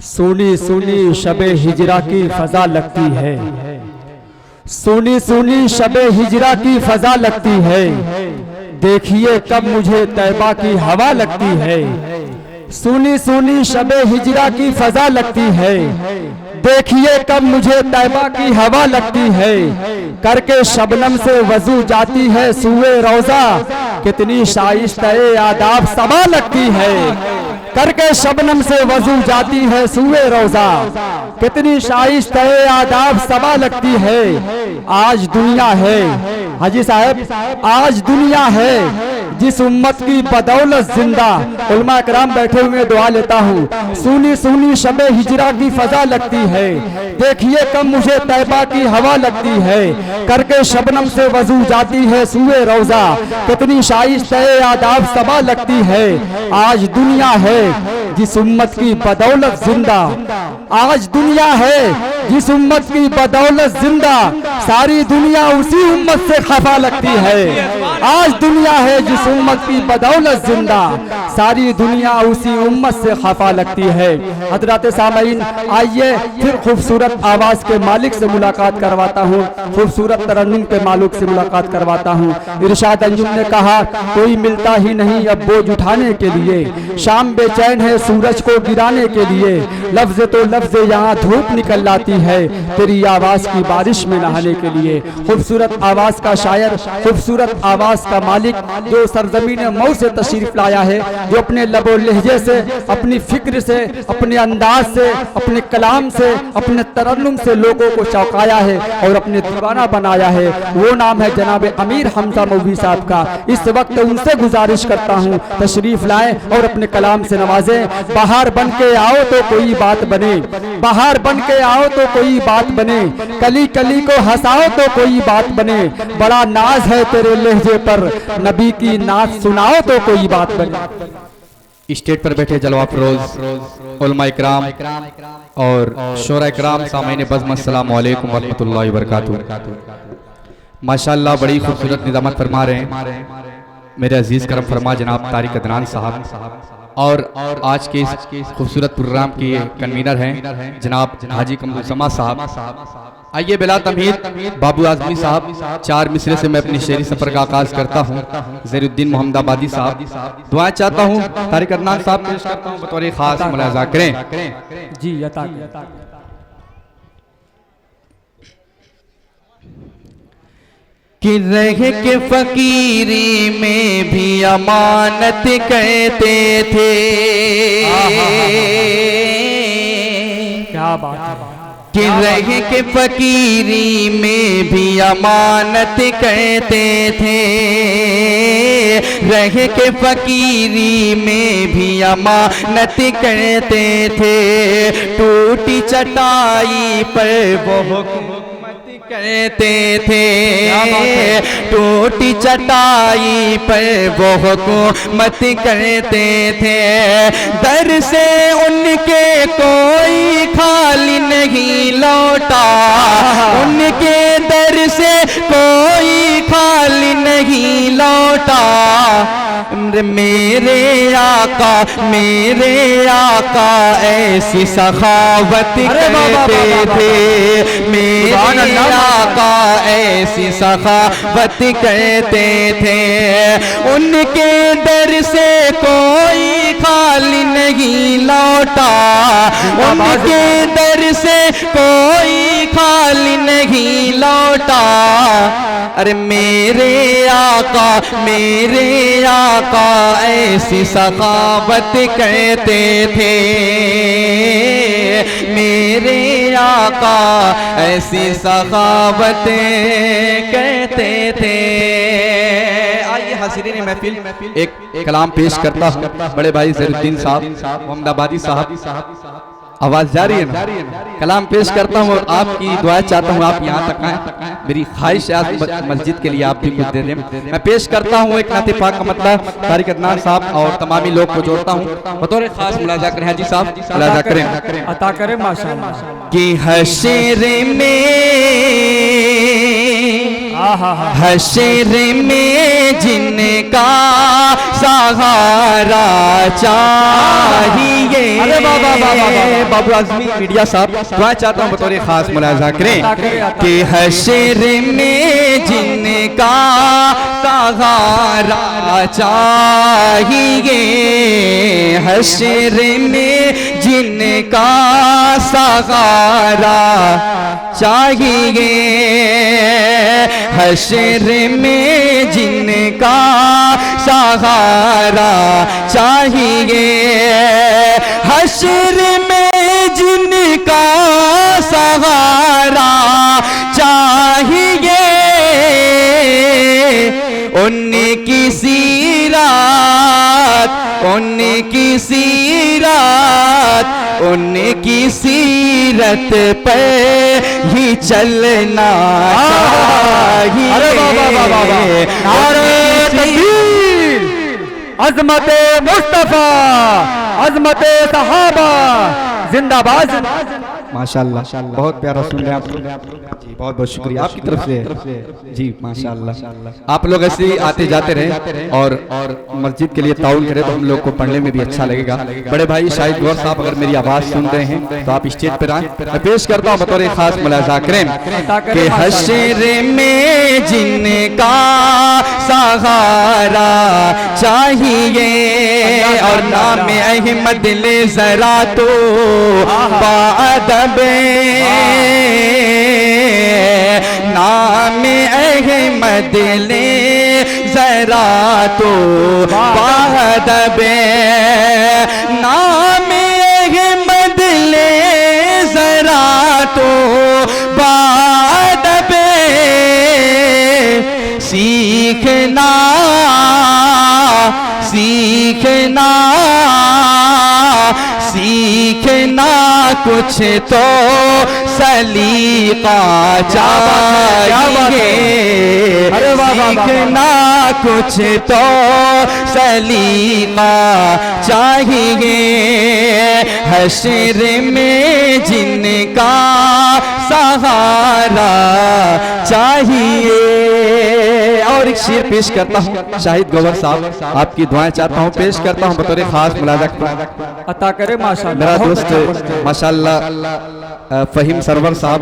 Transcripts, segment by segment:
सुनी सुनी शबे हिजरा की फजा लगती है, सुनी सुनी शबे हिजरा की फजा लगती है। देखिए कब मुझे तैबा की हवा लगती है। सुनी सुनी शबे हिजरा की फजा लगती है। देखिए कब मुझे तैबा की हवा लगती है। करके शबनम से वजू जाती है सूए रोजा, कितनी शाइस्ते आदाब सबा लगती है। करके शबनम से वजू जाती है सूए रोजा, कितनी शाइस्ते आदाब सबा लगती है। आज दुनिया है हाजी साहब, आज दुनिया है जिस उम्मत की बदौलत जिंदा। उलमा कराम बैठे हुए दुआ लेता हूँ। सुनी सुनी शबे हिजरा की फजा लगती है। देखिए कब मुझे तैबा की हवा लगती है। करके शबनम से वजू जाती है सूए रोजा, कितनी शाइस्ते आदाब सबा लगती है। आज दुनिया है जिस उम्मत की बदौलत जिंदा, आज दुनिया है जिस उम्मत की बदौलत जिंदा। सारी दुनिया उसी उम्मत से खफा लगती है। आज दुनिया है जिस उम्मत की बदौलत जिंदा, सारी दुनिया उसी उम्मत से खफा लगती है। हजरत सामईन, आइए फिर खूबसूरत आवाज के मालिक से मुलाकात करवाता हूँ, खूबसूरत तरन्नुम के मालिक से मुलाकात करवाता हूँ। इरशाद अंजुम ने कहा, कोई मिलता ही नहीं अब बोझ उठाने के लिए। शाम बेचैन है सूरज को गिराने के लिए। लफ्ज तो लफ्ज यहाँ धूप निकल लाती है, तेरी आवाज की बारिश में नहाने के लिए। खूबसूरत आवाज का शायर, खूबसूरत आवाज का मालिक, जो सरजमीन मऊ से तशरीफ लाया है, जो अपने लबो लहजे से, अपनी फिक्र से, अपने अंदाज से, अपने कलाम से, अपने तरन्नुम से लोगों को चौंकाया है और अपने दीवाना बनाया है, वो नाम है जनाब अमीर हमजा मौलवी साहब का। इस वक्त उनसे गुजारिश करता हूँ तशरीफ लाएं और अपने कलाम से नवाजें। बाहर बन के आओ तो कोई बात बने, बाहर बन के आओ तो कोई बात बने, कली कली को हंसाओ तो कोई बात बने। बड़ा नाज है तेरे लहजे पर, नबी की नात सुनाओ तो कोई बात बने। स्टेज पर बैठे जलवा फरोज उलमा इकराम और शोरा इकराम, सामईन बज़्म, अस्सलामु अलैकुम व रहमतुल्लाहि व बरकातुहू। माशाअल्लाह बड़ी खूबसूरत निज़ामत फरमा रहे हैं मेरे अजीज करम फरमा जनाब तारिक अदनान साहब, और आज के इस खूबसूरत प्रोग्राम के कन्वीनर हैं जनाब हाजी कमरुज़्ज़मा साहब। आइए बिला तमहीद बाबू आजमी साहब, चार मिसरे से मैं अपनी शेरी सफर का आगाज करता हूँ। ज़ैनुद्दीन मोहम्मदाबादी साहब, दुआ चाहता हूँ तारिक अदनान साहब पेश करता हूँ, बतौर खास मुलाज़ा करें जी। कि रह के फकीरी में भी अमानत कहते थे। क्या बात है। कि रह के फकीरी में भी अमानत कहते थे। रह के फकीरी में भी अमानत कहते थे। टूटी चटाई पर वो हुकूमत कहते थे। टूटी चटाई पर वो हुकूमत कहते थे। दर से उनके कोई खाली नहीं लौटा। उनके दर से कोई खाली नहीं लौटा। मेरे आका ऐसी सखावत करते थे। मेरे आका ऐसी सखावत कहते थे। उनके दर से कोई खाली नहीं लौटा। उनके दर से कोई खाली नहीं लौटा। अरे मेरे आका ऐसी सखावत कहते थे। मेरे आका ऐसी सखावत कहते थे। आइए हाज़िरीन महफिल, एक कलाम पेश करता हूँ बड़े भाई ज़ैनुद्दीन साहब मोहम्मदाबादी साहब। आवाज जा रही है ना? कलाम पेश करता हूँ और आपकी दुआ चाहता हूँ आप यहाँ तक आएँ। मेरी ख्वाहिश है आज मस्जिद के लिए आप भी कुछ दे दें। मैं पेश करता हूँ एक नाते पाक का मतलब तारिक अदनान साहब और तमामी लोग को जोड़ता हूँ, बतौर खास मुलाजा करें हाजी साहब, मुलाजा करें, अता करें माशाअल्लाह। कि हश्र में हश्र में जिनका सहारा चाहिए। अरे वाह वाह वाह वाह वाह। बाबू आजमी मीडिया साहब दुआ चाहता हूँ बतौर खास मुलाजा करें कि हश्र में जिनका सहारा चाहिए, हश्र में जिनका सहारा चाहिए, हश्र में जिनका सहारा चाहिए, हश्र में जिनका सहारा चाहिए, उनकी सीरत, उनकी सीरत, उनकी सीरत पे ही चलना चाहिए। अरे वाह वाह वाह वाह। अजमत मुस्तफा, अजमत सहाबा जिंदाबाद। माशाल्लाह, बहुत प्यारा सुन रहे हैं आप जी, बहुत बहुत शुक्रिया आपकी तरफ से जी। माशाल्लाह, आप लोग ऐसे ही आते जाते रहे और मस्जिद के लिए ताउन करें तो हम लोग को पढ़ने में भी अच्छा लगेगा। बड़े भाई शाहिद गौर साहब अगर मेरी आवाज़ सुन रहे हैं तो आप स्टेज पर आए। मैं पेश करता हूँ बतौर खास मुलाजा करें कि हश्र में जिनका सहारा चाहिए और नाम अहमद ले जरा तो बादबे, नाम अहमद ले जरा तो बादबे, नाम अहमद ले जरा तो बादबे, सीखना सीखना सीखना कुछ तो सलीका चाहिए, सीखना कुछ तो सलीका चाहिए, हश्र में जिनका सहारा चाहिए। और एक शेर पेश करता हूँ शाहिद गौहर साहब, आपकी दुआएं चाहता हूँ, पेश करता हूँ बतौर खास मुलाजा अता करे माशाअल्लाह। मेरा दोस्त माशाअल्लाह फहीम सरवर साहब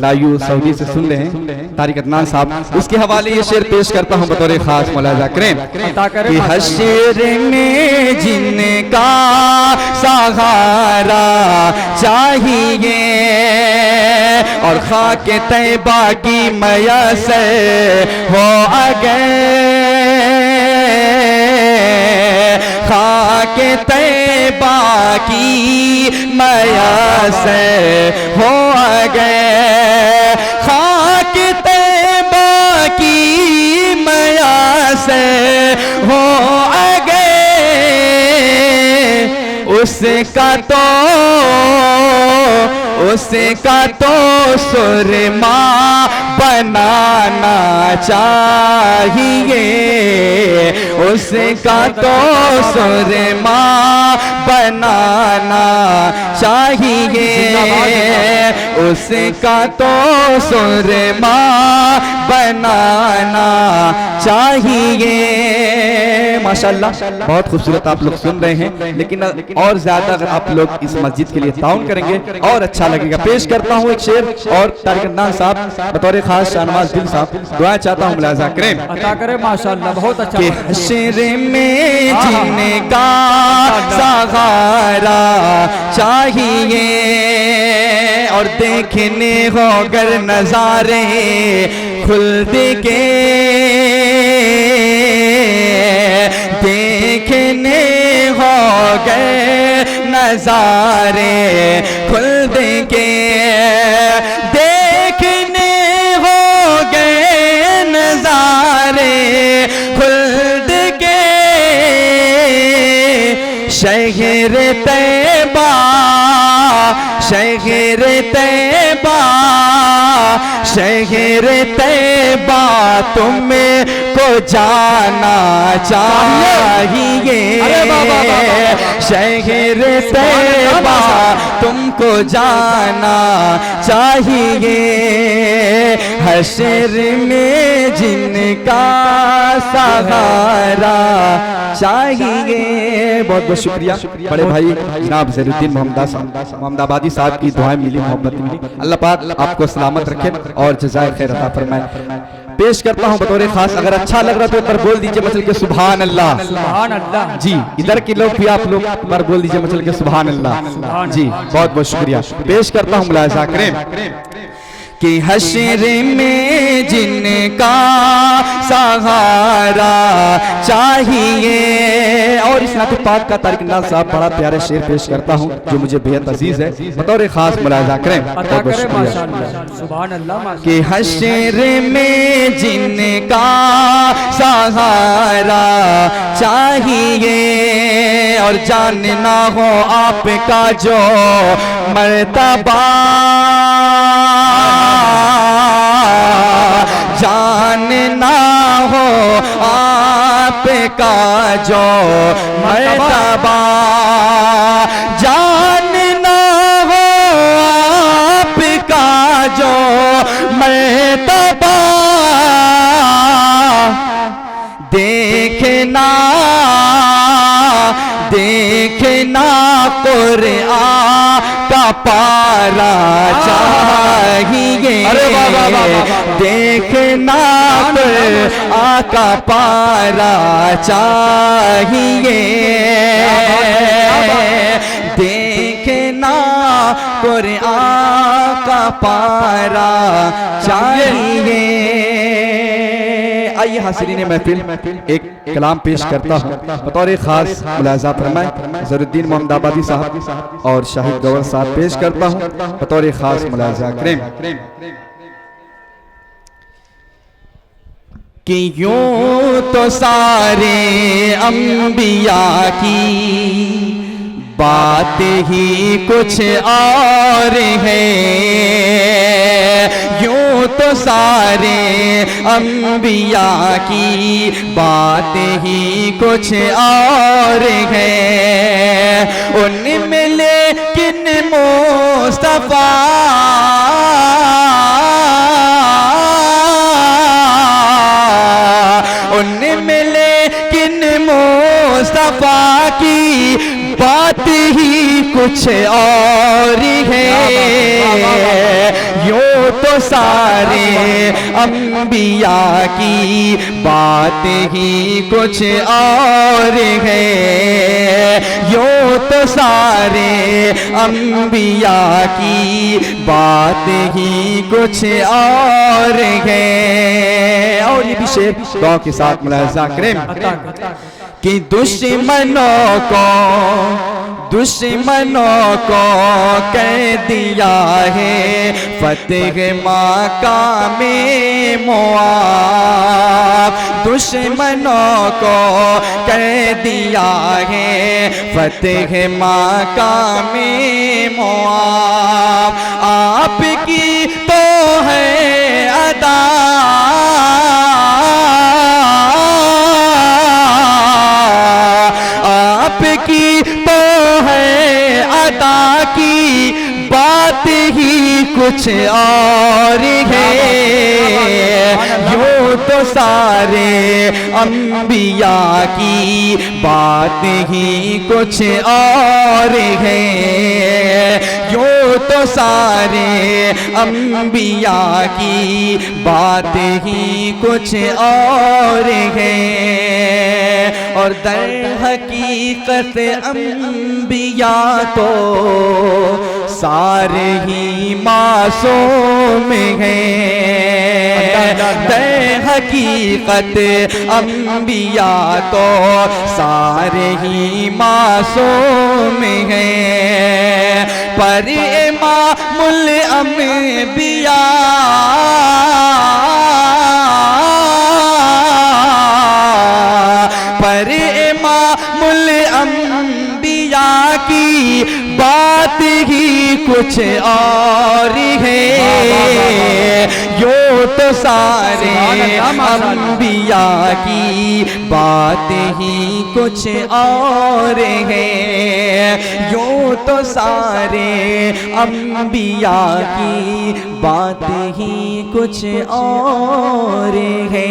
लायू सऊदी से सुन रहे हैं, तारिक अदनान साहब, उसके हवाले ये शेर पेश करता हूँ बतौर खास मुलाजा करें कि हश्र में जिनका सहारा चाहिए और खाके तैबा की मैया से हो अगे, खाके तैबा की मैया से हो गए, खाके तैबा की मैया से हो गए, उसका तो सुरमा बनाना चाहिए, उसका तो सुरमा बनाना चाहिए, उसका तो सुरमा बनाना चाहिए। माशाल्लाह, बहुत खूबसूरत आप लोग सुन रहे हैं, लेकिन और ज्यादा अगर आप लोग इस मस्जिद के लिए ताउन करेंगे और अच्छा लगेगा। पेश करता हूँ एक शेर और तारिक अदनान साहब बतौर खास शाहनवाज दिल साहब दुआ चाहता हूँ मुलाजा करें अता करे माशाअल्लाह। बहुत अच्छा। कि हश्र में जिनका सहारा चाहिए और देखने होकर नजारे खुल्द के, देखने हो गए नजारे खुल्द के, देखने हो गए नजारे खुल्द के, शहर तैबा, शहर तैबा, शहर तैबा तुम्हें को जाना चाहिए, शहर तैयबा तुमको जाना चाहिए, हश्र में जिनका सहारा चाहिए। बहुत बहुत शुक्रिया बड़े भाई जनाब ज़हीरुद्दीन मोहम्मदाबादी साहब की दुआएं मिली, मोहब्बत मिली। अल्लाह पाक आपको सलामत रखे और जज़ाए खैर अता फरमाए। पेश करता हूँ बतौर खास, अगर अच्छा लग रहा तो पर बोल दीजिए मचल के सुभान अल्लाह। सुभान अल्लाह। जी इधर के लोग भी आप लोग पर बोल दीजिए मचल के सुभान अल्लाह। जी बहुत बहुत शुक्रिया। पेश करता हूँ मुलाहिज़ा करें कि हश्र में जिनका सहारा चाहिए। और इस नाते पाक का तारिक नाज़ साहब बड़ा प्यारे शेर पेश करता हूँ जो मुझे बेहद अजीज है, बतौर खास मुलाहिज़ा करें। सुभान अल्लाह। कि हश्र में जिनका सहारा चाहिए और जानना हो आपका जो मर्तबा, जानना हो आपका जो मर्तबा, जानना हो आपका जो मर्तबा, देखना देखना कुरान का पारा चाहिए, देखना कुरान का पारा चाहिए, देखना कुरान का पारा चाहिए। आइए हासिरीन महफिल एक कलाम पेश करता हूँ, बतौर खास मुलाहिज़ा फरमाएं। ज़हीरुद्दीन मोहम्मदाबादी साहब और शाहिद गौहर साहब पेश करता हूँ, बतौर खास मुलाहिज़ा करें कि यूं तो सारे अंबिया की बात ही कुछ और है, यूं तो सारे अंबिया की बात ही कुछ और है, उनमें लेकिन मुस्तफा उनमें लेकिन मुस्तफा की बात ही कुछ और है, यूं तो सारे अंबिया की बात ही कुछ और है, यूं तो सारे अंबिया की बात ही कुछ और है। और ये भी शेर दुआ के साथ मुलाहिज़ा करें कि दुश्मनों को कह दिया है फतेह मकामे मुआब, दुश्मनों को कह दिया है फतेह मकामे मुआब, आपकी तो है अदा आपकी तो है अदा की बात ही कुछ और है, यूं तो सारे अंबिया की बात ही कुछ और है, यूं तो सारे अंबिया की बात ही कुछ और है। और दर हकीकत अंबिया तो सारे ही मासूम हैं, दर हकीकत अंबिया तो सारे ही मासूम हैं, पर इमामुल अंबिया पर इमामुल अंबिया की बात ही कुछ और है, यूं तो सारे अंबिया की बात ही कुछ और है, यूं तो सारे अंबिया की बात ही कुछ और है।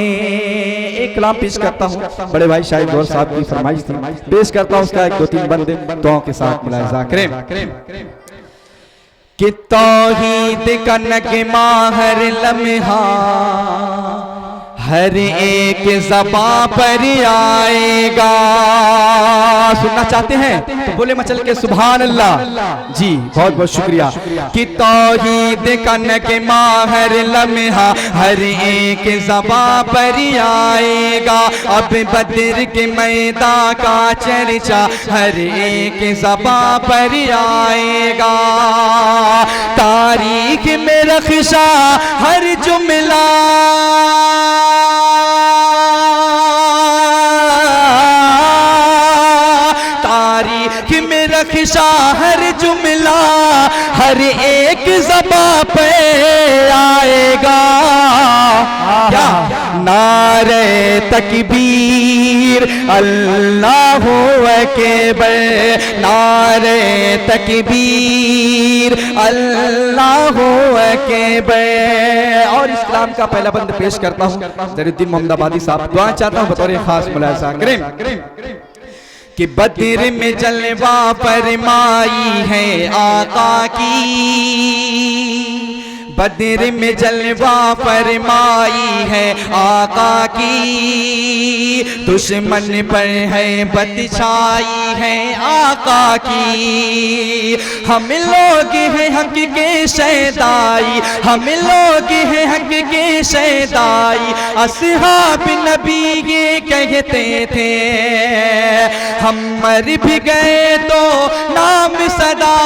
एक कलाम पेश करता हूँ, बड़े भाई शाहिद गौर साहब की फरमाइश थी, पेश करता हूँ उसका एक दो तीन बंदे दुआओं के साथ मुलाहिजा करें। कि तौहीद का नगमा हर लम्हा हर एक ज़बां पर आएगा। सुनना चाहते हैं तो बोले मचल के सुभान अल्लाह। जी बहुत बहुत शुक्रिया। कि तौहीद का नगमा हर लम्हा हर एक ज़बां पर आएगा। अब बद्र के मैदान का चर्चा हर एक ज़बां पर आएगा। तारीख में रख्शा हर जुमला रख्शा हर जुमला हर एक ज़बां पे आएगा। क्या नारे तकबीर अल्लाहु अकबर, नारे तकबीर अल्लाहु अकबर। और इस्लाम का पहला बंद पेश करता हूँ, जरीउद्दीन मोहम्मदाबादी साहब दुआ चाहता हूँ बतौर खास मुलाहिजा करें। कि बद्र में जलवा फरमाई है आका की, बद्र में जलवा फरमाई है आका की। दुश्मन पर है बदशाई है आका की। हम लोग हैं हक के शहदाई, हम लोग हैं हक के शहदाई। असहाब नबी ये कहते थे हम मर भी गए तो नाम सदा,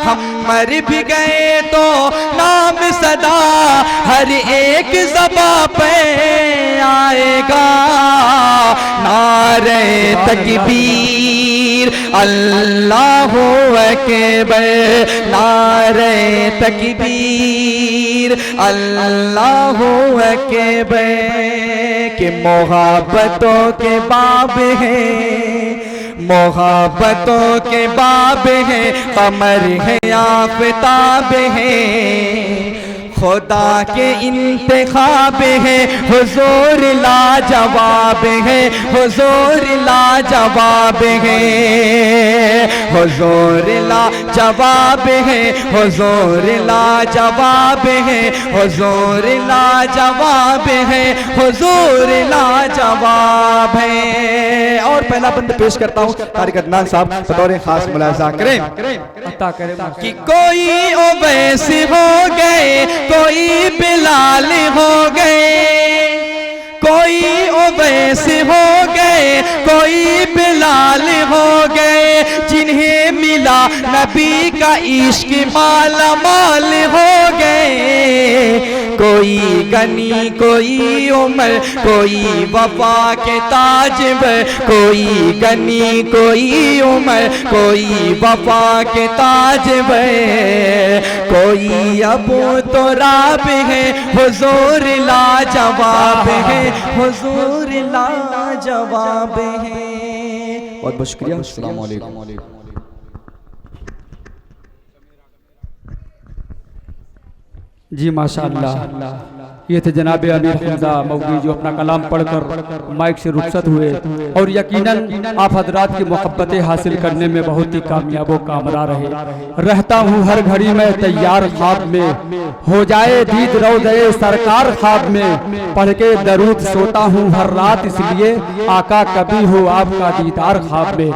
हम मर भी गए तो नाम सदा हर एक ज़बां पे आएगा। नारे तकबीर अल्लाहु अकबर, नारे तकबीर अल्लाहु अकबर। के मोहब्बतों के बाब हैं, मोहब्बतों के बाब हैं, कमर है आफताब है। खुदा के इंतखाब है, हुजूर लाजवाब है, हुजूर लाजवाब है, हुजूर लाजवाब है, हुजूर लाजवाब है, हुजूर लाजवाब है, हुजूर लाजवाब है। और पहला बंद पेश करता हूँ, तारिक अदनान साहब बतौर खास मुलाहिजा करें। कि कोई ओवैस हो गए, कोई बिलाल हो गए, कोई ओवैस हो गए, कोई बिलाल हो गए। जिन्हें मिला नबी का इश्क माला माल हो गए। कोई गनी कोई उमर कोई वफा के ताजवर, कोई गनी कोई उमर कोई वफा के ताजवर। कोई अबू तुराब है, हुजूर लाजवाब है, हुजूर लाजवाब है। बहुत बहुत शुक्रिया। अस्सलाम वालेकुम। जी माशाअल्लाह, ये थे जनाब अमीर हमजा मौलवी जो अपना कलाम पढ़कर माइक से रुखसत हुए। और यकीनन आप हजरात की मोहब्बतें हासिल करने में बहुत ही कामयाब व कामरा रहे। रहता हूँ हर घड़ी में तैयार ख्वाब में, हो जाए दीद रौज़े सरकार ख्वाब में। पढ़ के दरूद सोता हूँ हर रात, इसलिए आका कभी हो आपका दीदार ख्वाब में।